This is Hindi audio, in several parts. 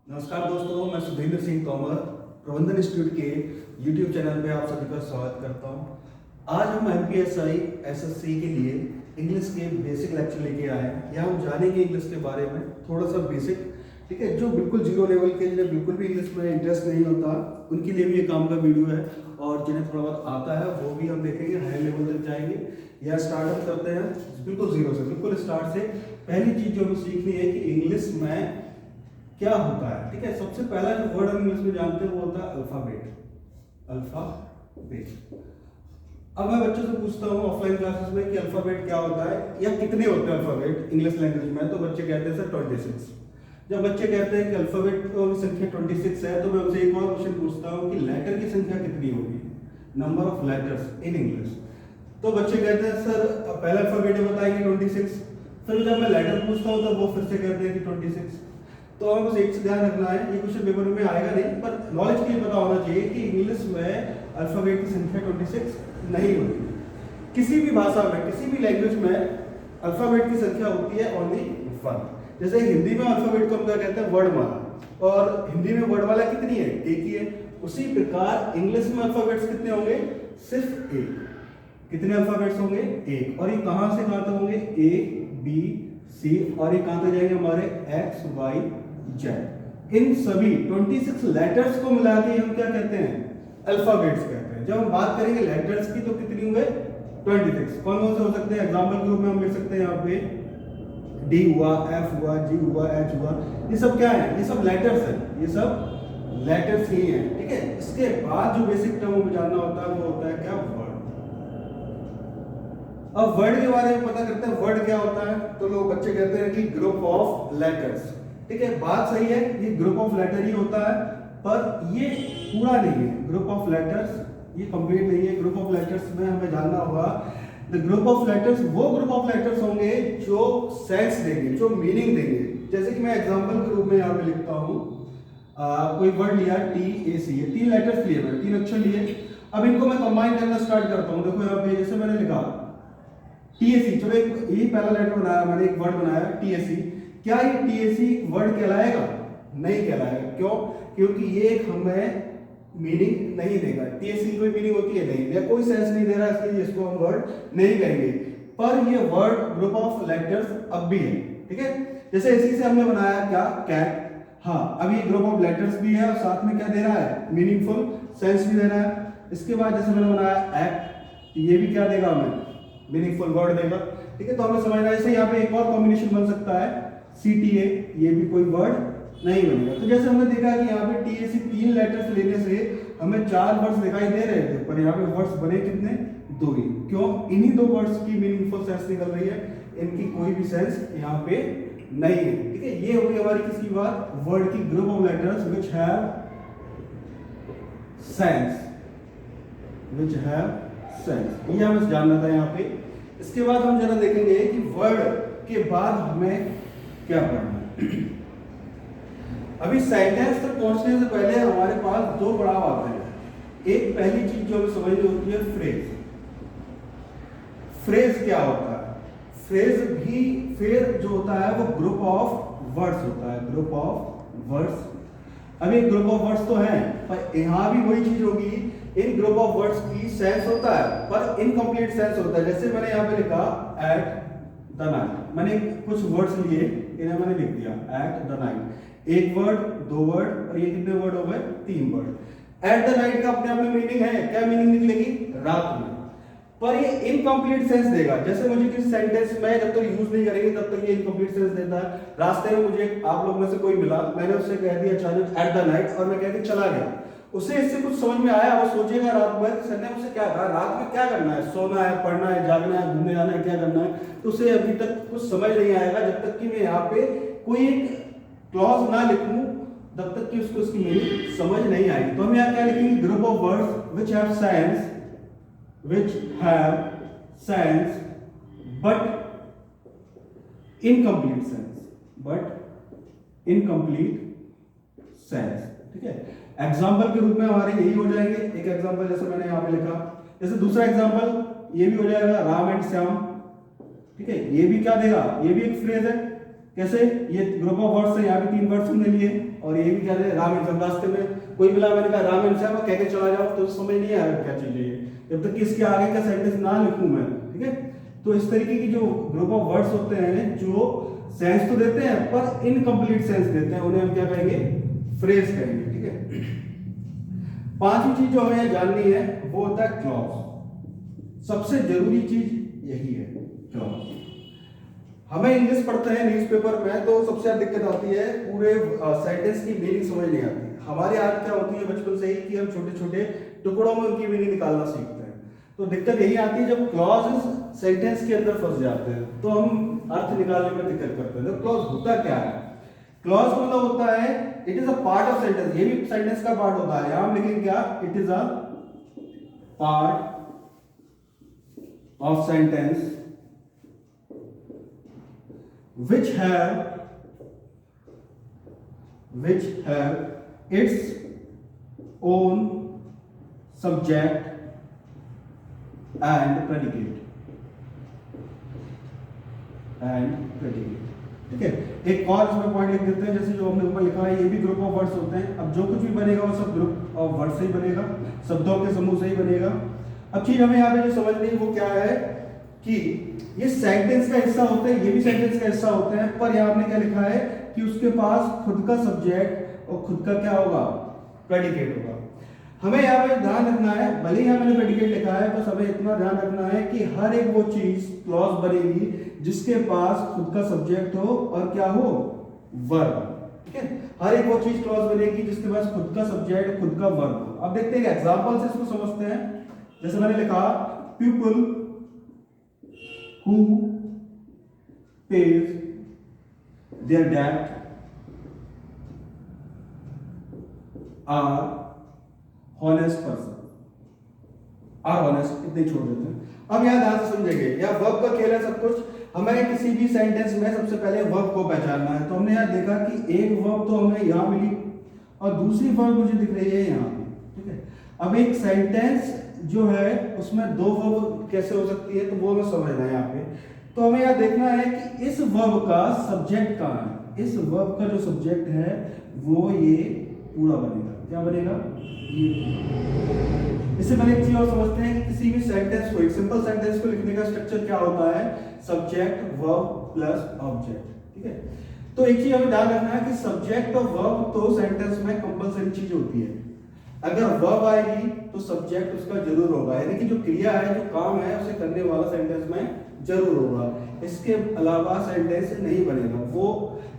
नमस्कार दोस्तों, मैं सुधींद्र सिंह तोमर प्रबंधन इंस्टीट्यूट के YouTube चैनल पे आप सभी का स्वागत करता हूं। आज हम MPSI SSC के लिए इंग्लिश के बेसिक लेक्चर लेके आए हैं। यहाँ हम जानेंगे इंग्लिश के बारे में थोड़ा सा बेसिक, ठीक है। जो बिल्कुल जीरो लेवल के, जिन्हें बिल्कुल भी इंग्लिश में इंटरेस्ट नहीं होता, उनके लिए भी ये काम का वीडियो है। और जिन्हें थोड़ा बहुत आता है वो भी हम देखेंगे, हाई लेवल तक जाएंगे। या स्टार्ट हम करते हैं बिल्कुल जीरो से, बिल्कुल स्टार्ट से। पहली चीज जो हमें सीखनी है कि इंग्लिश में क्या होता है, ठीक है। सबसे पहला जो वर्ड हम इंग्लिश में जानते हैं वो होता है अल्फाबेट। अल्फाबेट। अब मैं बच्चों से पूछता हूँ ऑफलाइन क्लासेस में कि अल्फाबेट क्या होता है या कितने होते हैं अल्फाबेट इंग्लिश लैंग्वेज में, तो बच्चे कहते हैं सर 26। जब बच्चे कहते हैं कि अल्फाबेट की संख्या 26 है, तो मैं उनसे एक और क्वेश्चन पूछता हूँ कि लेटर की संख्या कितनी होगी, number of letters in English. तो बच्चे कहते हैं सर पहला अल्फाबेट बताएंगे 26। फिर जब मैं लेटर पूछता हूँ तो वो फिर से कहते हैं कि 26। तो हमें बस एक से ध्यान रखना है, ये क्वेश्चन पेपर में आएगा नहीं, पर नॉलेज के लिए पता होना चाहिए कि इंग्लिश में अल्फाबेट की संख्या 26 नहीं होती। किसी भी भाषा में, किसी भी लैंग्वेज में अल्फाबेट की संख्या होती है ओनली 1। जैसे हिंदी में अल्फाबेट को हम क्या कहते हैं, वर्णमाला, और हिंदी में वर्णमाला कितनी है, एक ही है। उसी प्रकार इंग्लिश में अल्फाबेट्स कितने होंगे, सिर्फ एक। कितने अल्फाबेट्स होंगे, एक। और ये कहां से कहां तक होंगे, ए बी सी, और ये कहां तक जाएंगे हमारे एक्स वाई जेड। इन सभी 26 लेटर्स को मिला के हम क्या कहते हैं, अल्फाबेट्स कहते हैं। जब हम बात करेंगे लेटर्स की तो कितनी होंगे, 26। कौन कौन से हो सकते हैं, एग्जांपल के रूप में हम लिख सकते हैं यहाँ पे डी हुआ, एफ हुआ, जी हुआ, एच हुआ। ये सब क्या है, ये सब लेटर्स है, ये सब लेटर्स ही हैं, ठीक है। इसके बाद जो बेसिक टर्म हमें जानना होता है वो होता है क्या, वर्ड। अब वर्ड के बारे में पता करते हैं, वर्ड क्या होता है। तो लोग बच्चे कहते हैं कि ग्रुप ऑफ लेटर्स, ठीक है। बात सही है, ये ग्रुप ऑफ लेटर ही होता है, पर ये पूरा नहीं है। ग्रुप ऑफ लेटर्स ये कंप्लीट नहीं है। ग्रुप ऑफ लेटर्स में हमें जानना होगा, द ग्रुप ऑफ लेटर्स वो ग्रुप ऑफ लेटर्स होंगे जो सेंस देंगे, जो मीनिंग देंगे। जैसे कि मैं एग्जांपल के रूप में यहाँ पे लिखता हूँ, कोई वर्ड लिया TAC, ये 3 लेटर्स लिए, मैंने 3 अक्षर लिए। अब इनको मैं कंबाइन करना स्टार्ट करता हूँ। देखो यहाँ पे जैसे मैंने लिखा TAC, चलो यही पहला लेटर बनाया मैंने, एक वर्ड बनाया TAC। क्या ये TAC वर्ड कहलाएगा, नहीं कहलाएगा। क्यों, क्योंकि ये हमें मीनिंग नहीं देगा। TAC की कोई मीनिंग होती है नहीं, या कोई सेंस नहीं दे रहा, इसलिए इसको हम वर्ड नहीं कहेंगे। पर ये वर्ड ग्रुप ऑफ लेटर्स अब भी है, ठीक है। जैसे इसी से हमने बनाया क्या, कैट। हाँ, अब ये ग्रुप ऑफ लेटर्स भी है और साथ में क्या दे रहा है, मीनिंगफुल सेंस भी दे रहा है। इसके बाद जैसे मैंने बनाया एक्ट, ये भी क्या देगा हमें, मीनिंगफुल वर्ड देगा, ठीक है। तो हमें समझना है। जैसे यहाँ पे एक और कॉम्बिनेशन बन सकता है CTA, ये भी कोई वर्ड नहीं बनेगा। तो जैसे हमने देखा कि यहाँ पे TAC 3 लेटर्स लेने से हमें 4 वर्ड्स दिखाई दे रहे थे, पर यहाँ पे वर्ड्स बने कितने, 2 ही। क्यों, इन्हीं 2 वर्ड्स की मीनिंगफुल सेंस निकल रही है, इनकी कोई भी सेंस यहाँ पे नहीं है, ठीक है। ये होगी हमारी किसकी बात, वर्ड की group of letters which have sense, which have sense. ये हमें जानना था यहाँ पे। इसके बाद हम जरा देखेंगे कि वर्ड के बाद हमें क्या पढ़ना है। अभी सेंटेंस तक पहुंचने से पहले हमारे पास 2 पड़ाव आते हैं। एक पहली चीज जो हमें समझनी होती है, फ्रेज। फ्रेज क्या होता है, फ्रेज भी फिर जो होता है वो ग्रुप ऑफ वर्ड्स होता है, ग्रुप ऑफ वर्ड्स। अभी ग्रुप ऑफ वर्ड्स तो है, पर यहां भी वही चीज होगी, इन ग्रुप ऑफ वर्ड्स की सेंस होता है पर इनकम्प्लीट सेंस होता है। जैसे मैंने यहाँ पे लिखा एट द नाइट, मैंने कुछ वर्ड्स लिए, इन्हें मैंने लिख दिया एट द नाइट। एक वर्ड, 2 वर्ड, और ये कितने वर्ड हो गए, 3 वर्ड। एट द नाइट का अपने आप में मीनिंग है, क्या मीनिंग निकलेगी, रात में। पर ये इनकम्प्लीट सेंस देगा। जैसे मुझे किसी सेंटेंस में जब तक यूज नहीं करेंगे तब तक ये इनकम्प्लीट सेंस देता है। रास्ते में मुझे आप लोग में से कोई मिला, मैंने उससे कह दिया अचानक एट द नाइट, और मैं कह के चला गया। उसे इससे कुछ समझ में आया, वो सोचेगा रात भर सर ने मुझसे क्या कहा, रात में क्या करना है, सोना है, पढ़ना है, जागना है, घूमने जाना है, क्या करना है। तो उसे अभी तक कुछ समझ नहीं आएगा जब तक कि मैं यहाँ पे कोई एक क्लॉज ना लिखूं, तब तक कि उसको उसकी मीनिंग समझ नहीं आएगी। तो हम यहाँ क्या लिखेंगे, group of words which have sense, which have sense but incomplete sense, but incomplete sense, ठीक है। एग्जाम्पल के रूप में हमारे यही हो जाएंगे। एक एग्जाम्पल जैसे मैंने यहाँ पे लिखा, जैसे दूसरा एग्जाम्पल ये भी हो जाएगा राम एंड श्याम, ठीक है। ये भी क्या देगा, ये भी एक फ्रेज है, कैसे, ये ग्रुप ऑफ वर्ड्स है, यहाँ भी 3 वर्ड्स हमने लिए और ये भी क्या है राम एंड श्याम। रास्ते में कोई मिला, मैंने कहा राम एंड श्याम कह के चला जाओ तो समझ नहीं आएगा क्या चीज है ये, जब तक कि इसके आगे का सेंटेंस ना लिखूं मैं, ठीक है। तो इस तरीके की जो ग्रुप ऑफ वर्ड्स होते हैं जो सेंस तो देते हैं पर इनकम्प्लीट सेंस देते हैं, उन्हें हम क्या कहेंगे, फ्रेज कहेंगे, ठीक है। पांचवी चीज जो हमें जाननी है वो होता है क्लॉज। सबसे जरूरी चीज यही है क्लॉज। हमें इंग्लिश पढ़ते हैं न्यूज़पेपर में तो सबसे ज्यादा दिक्कत आती है पूरे सेंटेंस की मीनिंग समझ नहीं आती। हमारी आदत क्या होती है बचपन से ही कि हम छोटे छोटे टुकड़ों में उनकी मीनिंग निकालना सीखते हैं, तो दिक्कत यही आती है जब क्लॉज सेंटेंस के अंदर फंस जाते हैं तो हम अर्थ निकालने में दिक्कत करते हैं। तो क्लॉज होता क्या है, क्लॉज मतलब होता है it is a part of sentence, ये भी सेंटेंस का पार्ट होता है। यहां लिखेंगे क्या, it is a part of sentence which have its own subject and predicate, ठीक है। एक और इसमें पॉइंट लिख देते हैं, जैसे जो हमने ऊपर लिखा है ये भी ग्रुप ऑफ वर्ड्स होते हैं। अब जो कुछ भी बनेगा वो सब ग्रुप ऑफ वर्ड से ही बनेगा, शब्दों के समूह से ही बनेगा। अब चीज हमें यहाँ पे जो समझनी है वो क्या है कि ये सेंटेंस का हिस्सा होते हैं, ये भी सेंटेंस का हिस्सा होते हैं, पर यहाँ आपने क्या लिखा है कि उसके पास खुद का सब्जेक्ट और खुद का क्या होगा, प्रेडिकेट होगा। हमें यहाँ पे ध्यान रखना है, भले ही यहाँ मैंने प्रेडिकेट लिखा है, बस हमें इतना ध्यान रखना है कि हर एक वो चीज क्लॉज बनेगी जिसके पास खुद का सब्जेक्ट हो और क्या हो, वर्ब, ठीक है। हर एक वो चीज क्लॉज बनेगी जिसके पास खुद का सब्जेक्ट खुद का वर्ब हो। अब देखते हैं एग्जांपल से इसको समझते हैं। जैसे मैंने लिखा people who pays their debt are honest person, are honest, इतने छोड़ देते हैं। अब यहाँ ध्यान से समझेंगे, यह वर्ब का खेल है सब कुछ। हमें किसी भी सेंटेंस में सबसे पहले वर्ब को पहचानना है। तो हमने यहाँ देखा कि एक वर्ब तो हमें यहाँ मिली और दूसरी वर्ब मुझे दिख रही है यहाँ पे, ठीक है। अब एक सेंटेंस जो है उसमें दो वर्ब कैसे हो सकती है तो वो हमें समझना है यहाँ पे। तो हमें यहाँ देखना है कि इस वर्ब का सब्जेक्ट कहाँ है। इस वर्ब का जो सब्जेक्ट है वो ये पूरा बनेगा, क्या बनेगा, ये। इससे पहले एक चीज और समझते हैं कि किसी भी सेंटेंस को, एक सिंपल सेंटेंस को लिखने का स्ट्रक्चर क्या होता है, सब्जेक्ट वर्ब प्लस ऑब्जेक्ट, ठीक है। तो एक चीज हमें ध्यान रखना है कि सब्जेक्ट और वर्ब तो सेंटेंस में कंपलसरी चीज होती है। अगर वर्ब आएगी तो सब्जेक्ट उसका जरूर होगा, यानी कि जो क्रिया है, जो काम है, उसे करने वाला सेंटेंस में जरूर होगा। इसके अलावा सेंटेंस नहीं बनेगा। वो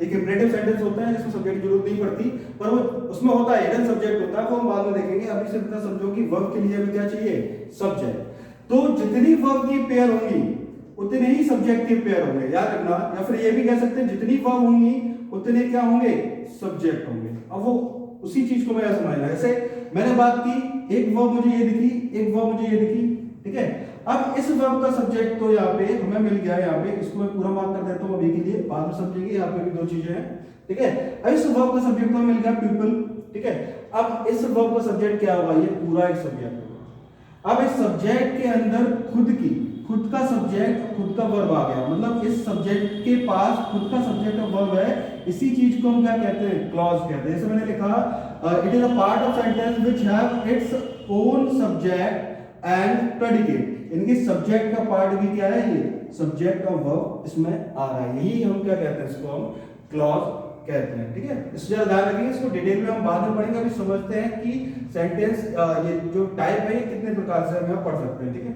एक इंपरेटिव सेंटेंस होता है जिसमें सब्जेक्ट की जरूरत नहीं पड़ती, पर वो उसमें होता है हिडन सब्जेक्ट होता है, वो हम बाद में देखेंगे। अभी सिर्फ इतना समझो कि वर्ब के लिए हमें क्या चाहिए, सब्जेक्ट। तो जितनी वर्ब की पेयर होंगी उतने ही सब्जेक्ट के पेयर होंगे, याद रखना। या फिर ये भी कह सकते हैं जितनी वर्ब होंगी उतने क्या होंगे, सब्जेक्ट होंगे। अब वो उसी चीज को मैं समझना है। जैसे मैंने बात की, एक वर्ब मुझे ये दिखी, एक वर्ब मुझे ये दिखी, ठीक है। अब इस वर्ब का सब्जेक्ट तो यहाँ पे हमें मिल गया, यहाँ पे इसको मैं पूरा मार्क कर देता हूँ अभी के लिए, बाद में समझेंगे। यहाँ पे भी दो चीजें हैं, ठीक है। अब इस वर्ब का सब्जेक्ट तो मिल गया पीपल, ठीक है। अब इस वर्ब का सब्जेक्ट क्या होगा, ये पूरा एक सब्जेक्ट होगा। अब इस सब्जेक्ट के अंदर खुद का सब्जेक्ट खुद का वर्ब आ गया, मतलब इस सब्जेक्ट के पास खुद का सब्जेक्ट और वर्ब है। इसी चीज को हम क्या कहते हैं, क्लॉज कहते हैं। जैसे मैंने लिखा it is a part of sentence which have its own subject and predicate. इनकी सब्जेक्ट का पार्ट भी क्या है, ये सब्जेक्ट और वर्ब इसमें आ रहा है। यही हम क्या कहते हैं, इसको हम क्लॉज कहते हैं, ठीक है। इससे ज्यादा ध्यान रखिए, इसको डिटेल में हम बाद में पढ़ेंगे। अभी समझते हैं कि सेंटेंस ये जो टाइप है ये कितने प्रकार से हम पढ़ सकते हैं, ठीक है।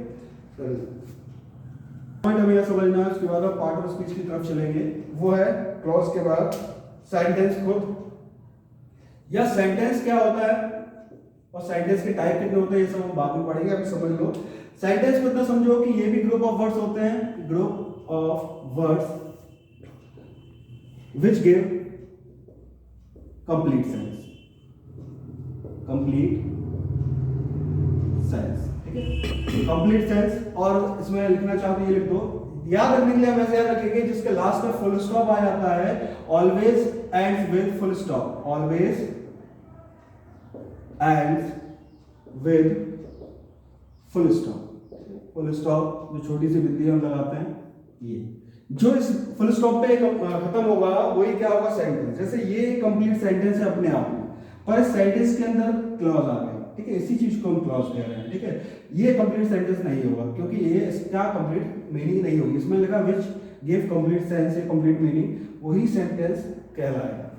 पॉइंट हमें यह समझना है, उसके बाद हम पार्ट ऑफ स्पीच की तरफ चलेंगे। वो है क्लॉज के बाद सेंटेंस खुद, या सेंटेंस क्या होता है और सेंटेंस के टाइप कितने होते हैं, ये सब हम बाद में पढ़ेंगे। अभी समझ लो सेंटेंस को इतना समझो कि ये भी ग्रुप ऑफ वर्ड्स होते हैं, group of words which give complete sense, ठीक है, कंप्लीट सेंस। और इसमें लिखना चाहूँ तो ये लिख दो। याद रखने के लिए हम ऐसे याद रखेंगे जिसके लास्ट में फुल स्टॉप आ जाता है, always ends with full stop, always ends with full stop. Full stop जो छोटी सी बिंदी हम लगाते हैं, ये जो इस फुल स्टॉप पे खत्म होगा वही क्या होगा, सेंटेंस। जैसे ये कंप्लीट सेंटेंस है अपने आप में, पर इस सेंटेंस के अंदर क्लॉज आ गया, ठीक है, इसी चीज को हम क्लॉज कह रहे हैं, ठीक है। ये कंप्लीट सेंटेंस नहीं होगा क्योंकि ये इसका कंप्लीट मीनिंग नहीं होगी। इसमें लिखा विच गिव कंप्लीट सेंस या कंप्लीट मीनिंग, वही सेंटेंस कहलाएगा।